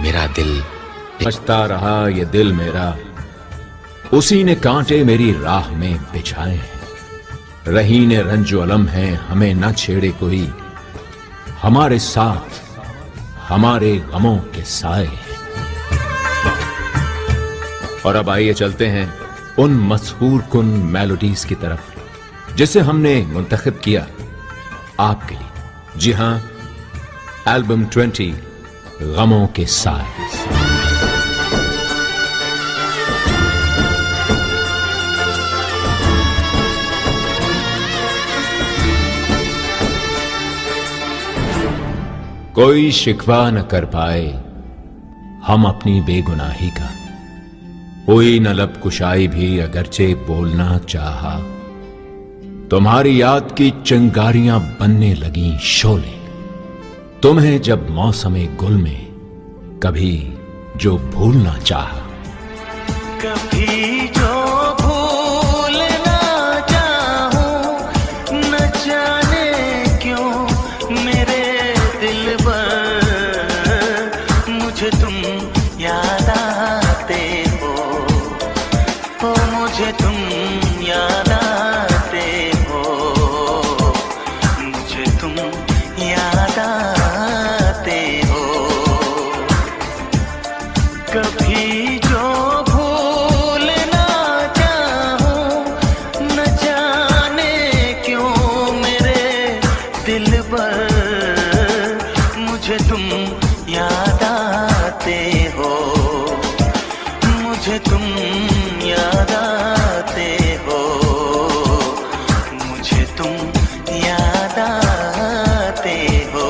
मेरा दिल बचता रहा ये दिल मेरा, उसी ने कांटे मेरी राह में बिछाए हैं। रही ने रंजो अलम है, हमें न छेड़े कोई, हमारे साथ हमारे गमों के साए हैं। और अब आइए चलते हैं उन मशहूर कुन मेलोडीज की तरफ जिसे हमने मुंतखब किया आपके लिए। जी हां, एल्बम 20 गमों के साए। कोई शिकवा न कर पाए हम अपनी बेगुनाही का, कोई न लब कुशाई भी अगरचे बोलना चाहा। तुम्हारी याद की चिंगारियां बनने लगी शोले, तुम्हें जब मौसमे गुल में कभी जो भूलना चाहा। कभी जो भूलना चाहूं, न जाने क्यों मेरे दिल पर मुझे तुम याद आते हो, मुझे तुम याद आते हो, मुझे तुम याद आते हो। कभी जो भूलना चाहूं, न जाने क्यों मेरे दिल पर मुझे तुम याद आते हो, मुझे तुम याद आते हो, मुझे तुम याद आते हो।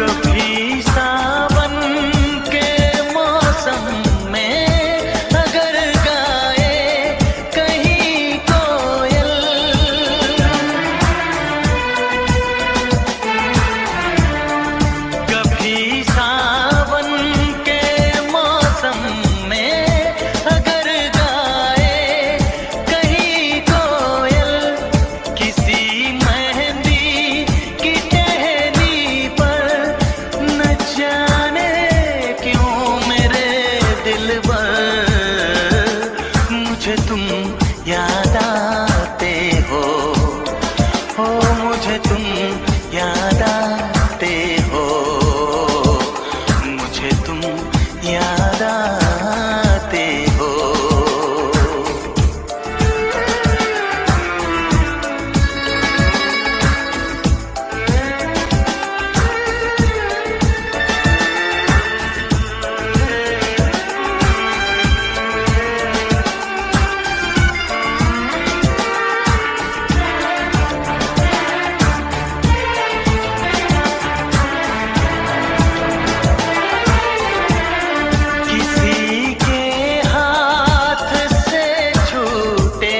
कभी सावन के मौसम में अगर गाए कहीं कोयल, कभी सावन के मौसम में अगर गाए कहीं कोयल, किसी मेहंदी की टहनी पर न जाने क्यों मेरे दिल पर मुझे तुम याद आते हो, मुझे तुम याद आते हो, मुझे तुम याद आते हो। किसी के हाथ से छूटे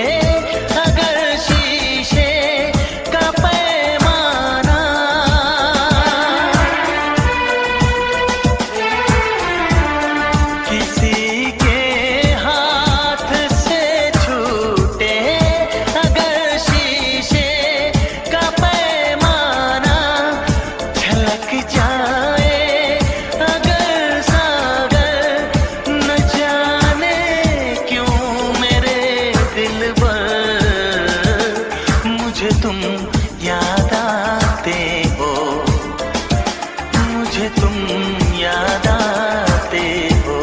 अगर शीशे का पैमाना, किसी के हाथ से छूटे अगर शीशे का पैमाना, झलक जाए अगर सागर न जाने क्यों मेरे दिल पर मुझे तुम याद आते हो, मुझे तुम याद आते हो,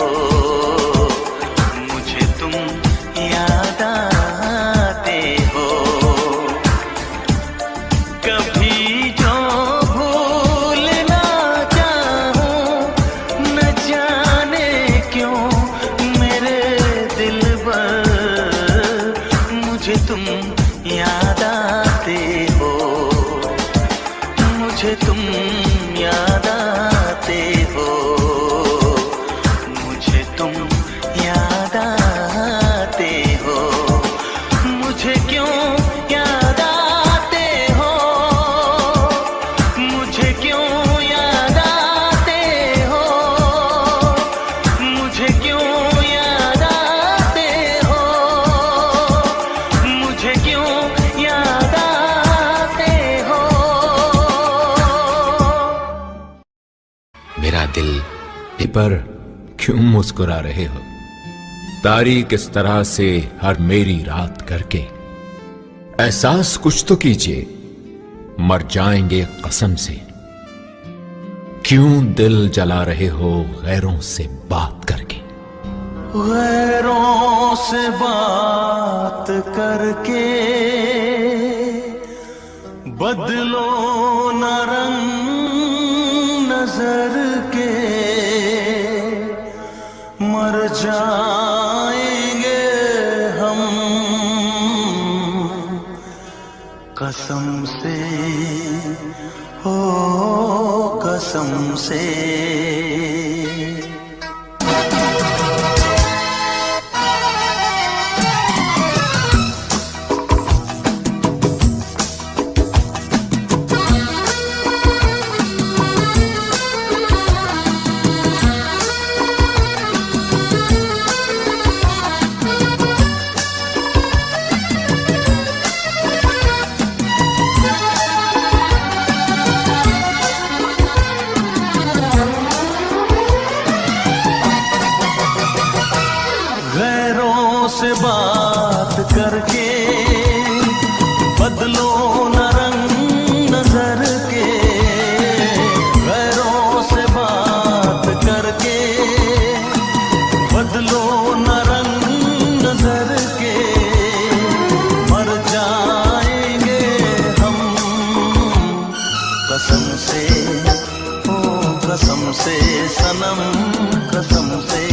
मुझे तुम याद आते हो। कभी जो भूलना चाहूं, न जाने क्यों मेरे दिल पर मुझे तुम याद आते हो, मुझे तुम याद आते मेरा दिल पर क्यों मुस्कुरा रहे हो? तारीख इस तरह से हर मेरी रात करके एहसास कुछ तो कीजिए, मर जाएंगे कसम से। क्यों दिल जला रहे हो गैरों से बात करके? गैरों से बात करके बदलो न रंग नजर के, मर जाएंगे हम कसम से, हो कसम से। से बात करके बदलो न रंग नजर के, गैरों से बात करके बदलो न रंग नजर के, मर जाएंगे हम कसम से, ओ कसम से सनम कसम से।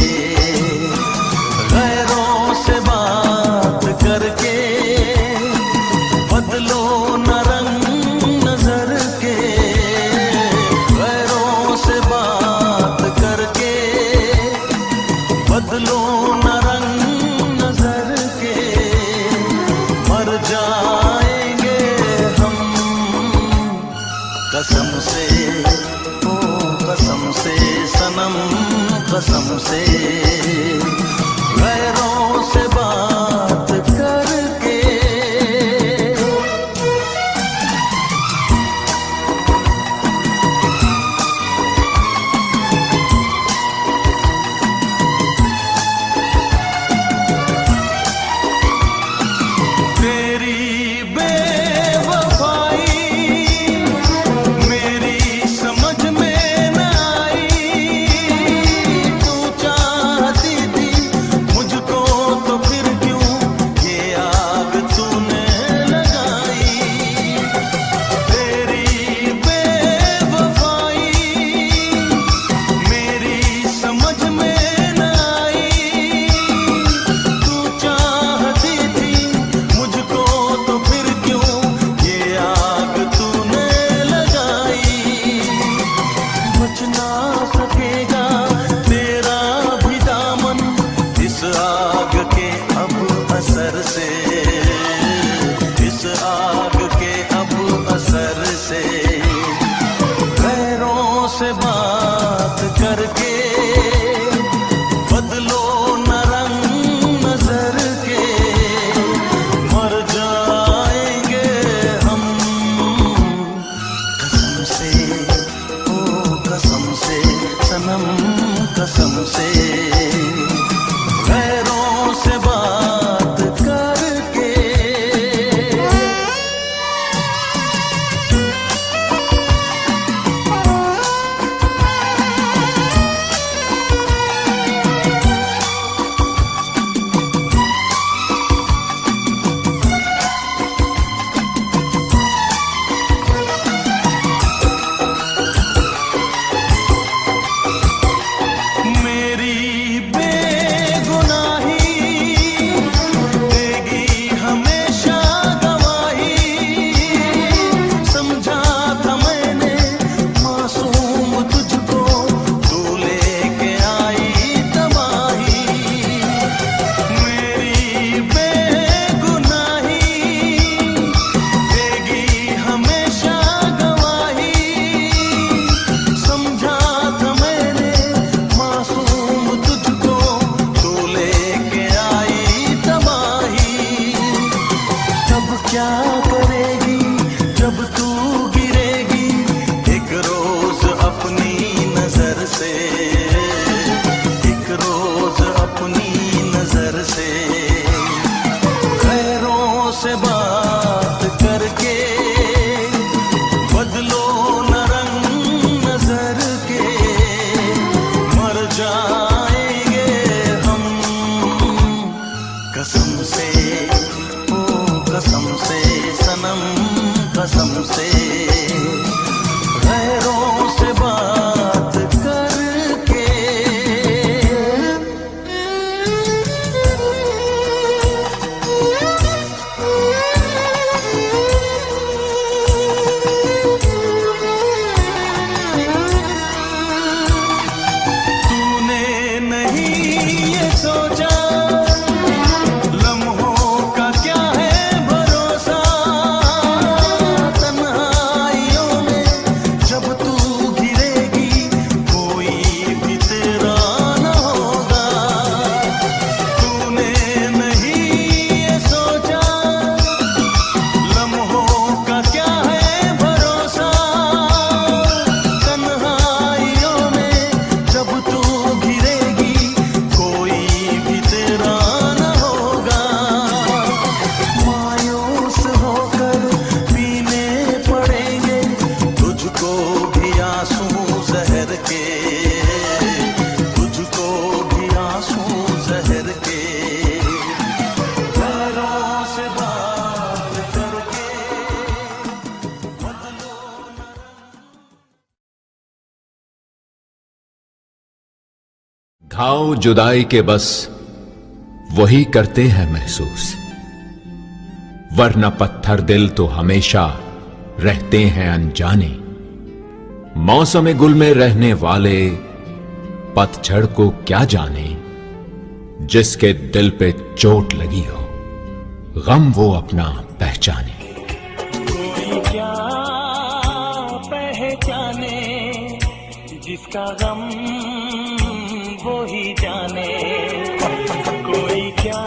गैरों से बात करके बदलो न रंग नजर के, गैरों से बात करके बदलो न रंग नजर के, मर जाएंगे हम कसम से, ओ कसम से सनम कसम से। गैरों से बात करके तेरी बेवफाई मेरी समझ में न आई, तू चाहती थी मुझको तो फिर क्यों ये आग तूने लगाई। तेरी बेवफाई मेरी समझ में न आई, तू चाहती थी मुझको तो फिर क्यों ये आग तूने लगाई। बच ना सकेगा तेरा भी दामन इस आग के अब असर से, इस आग के अब असर से। गैरों से बात करके बदलो न रंग नजर के, मर जाएंगे हम कसम से, ओ कसम से सनम कसम से। गैरों से बात करके मेरी के, तुझको भी आंसू जहर के पैरों से बात करके बदलो न। घाव जुदाई के बस वही करते हैं महसूस, वरना पत्थर दिल तो हमेशा रहते हैं अनजाने। मौसम गुल में रहने वाले पतझड़ को क्या जाने, जिसके दिल पे चोट लगी हो गम वो अपना पहचाने। कोई क्या पहचाने जिसका गम वो ही जाने। कोई क्या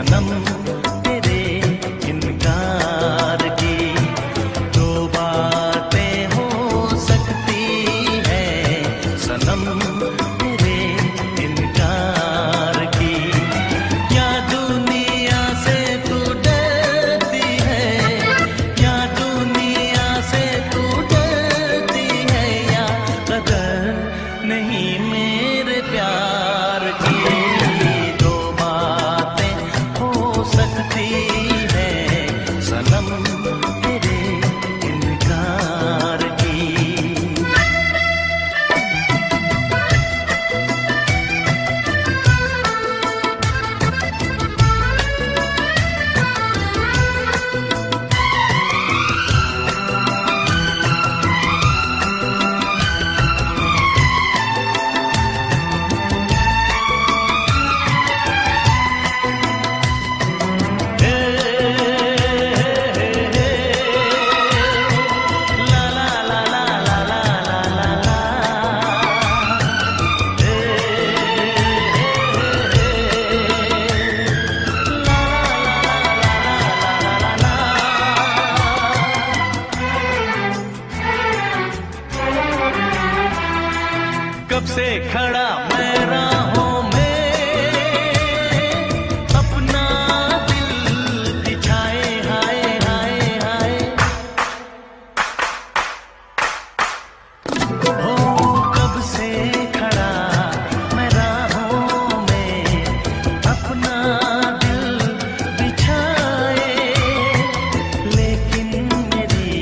सनम तेरे इनकार की। दो बातें हो सकती है सनम तेरे इनकार की। क्या दुनिया से तू डरती है, क्या दुनिया से तू डरती है, या कदर नहीं मेरे प्यार की। दो बातें हो सकती है सनम तेरे इनकार की। कब से खड़ा मैं राहों में, अपना दिल बिछाए हाय हाय हाय। हो कब से खड़ा मैं राहों में, अपना दिल बिछाए, लेकिन मेरी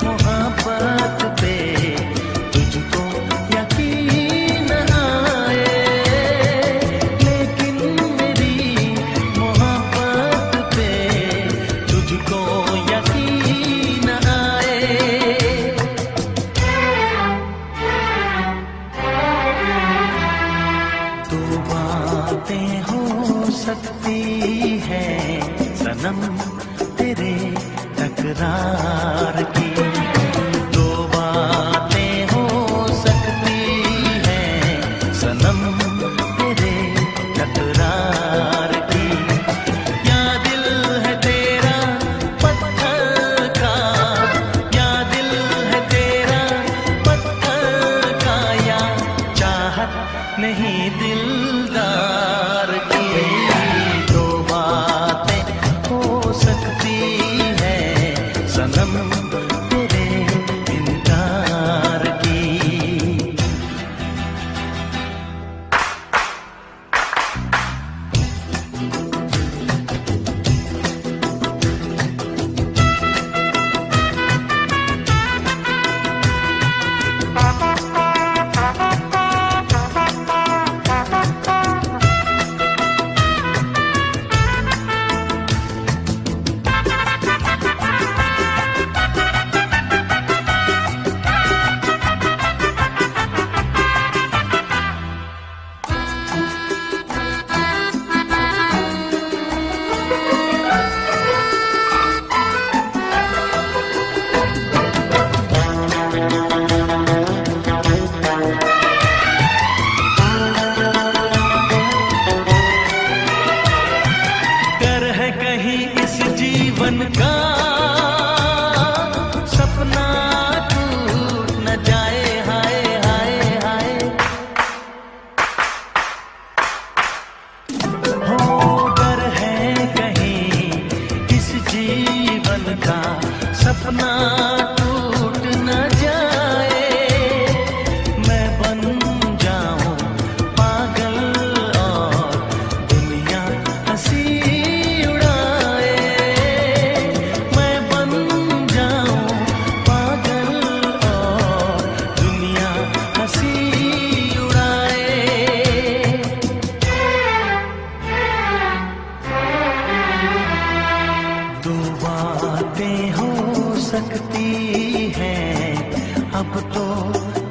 मोहब्बत पे तुझको यकीन आए, लेकिन मेरी मोहब्बत पे तुझको यकीन आए। दो बातें हो सकती है सनम तेरे तकरार की। दो बातें हो सकती है सनम तेरे तकरार की। या दिल है तेरा पत्थर का, या दिल है तेरा पत्थर का, या चाहत नहीं दिलदार की। दो बातें हो सकती है सनम तेरे इनकार की। डर है कहीं इस जीवन का सपना टूट न जाए हाय हाय हाय। हो डर है कहीं इस जीवन का सपना टूट न जाए, मैं बन जाऊं पागल और दुनिया हंसी उड़ाए। मैं बन जाऊं पागल और दुनिया हंसी उड़ाए। दो बातें हो सकती है अब तो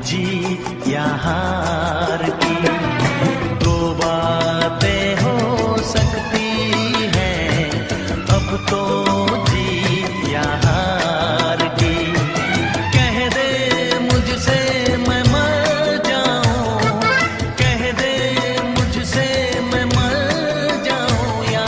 जीत या हार की। दो बातें हो सकती है अब तो जीत या हार की। कह दे मुझसे मैं मर जाऊं, कह दे मुझसे मैं मर जाऊं, या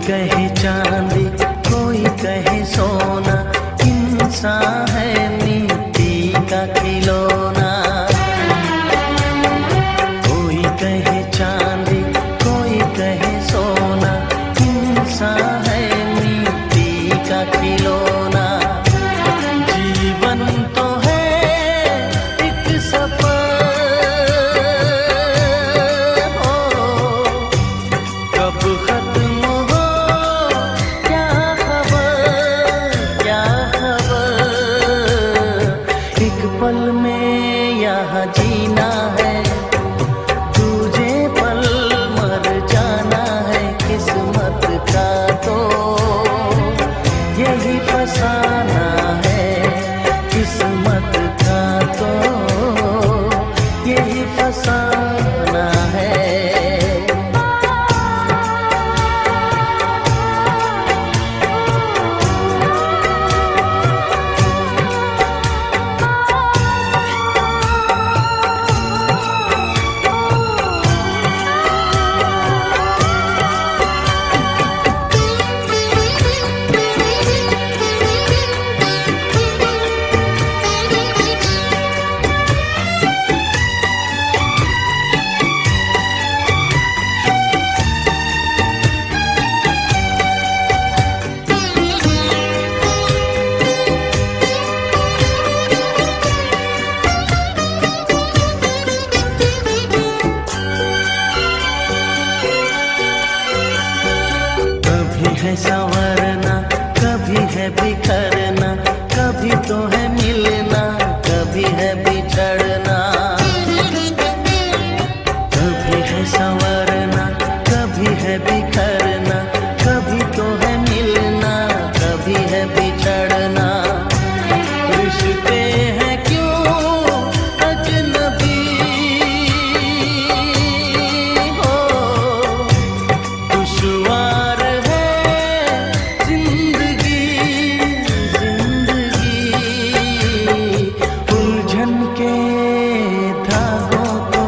कहे चांदी, कोई कहे सोना, इंसान है मिट्टी का खिलौना। कोई कहे चांदी, कोई कहे सोना, इंसान है मिट्टी का खिलौना। जीवन तो है एक सफर, हो कब खत्म हो क्या खबर, क्या खबर। एक पल में यहाँ जीना है, तुझे पल मर जाना है। किस्मत का तो यही फसाना है, किस्मत का तो यही फसाना है। कभी है संवरना, कभी है बिखरना, कभी तो है मिलना, कभी है बिछड़ना। कभी है संवरना, कभी है बिखरना, कभी तो है मिलना, कभी है बिछड़ना। रिश्ते हैं क्यों अजनबी, हो दुश्वार उलझन के धागों को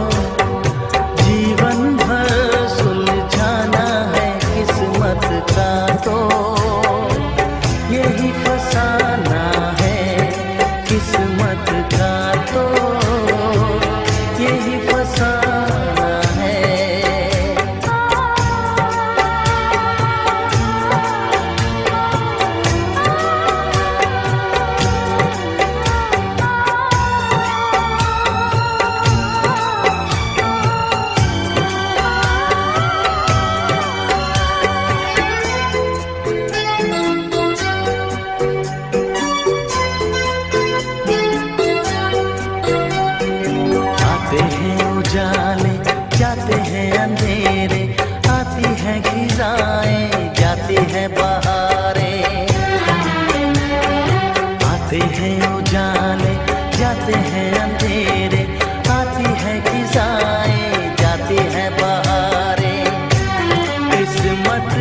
जीवन भर सुलझाना है। किस्मत का तो यही फसाना है, किस्मत का तो यही फसाना है। आते हैं उजाले, जाते हैं अंधेरे, आती हैं खिज़ाएं, जाती हैं बहारें। आते हैं उजाले, जाते हैं अंधेरे, आती हैं खिज़ाएं, जाती हैं बहारें। किस्मत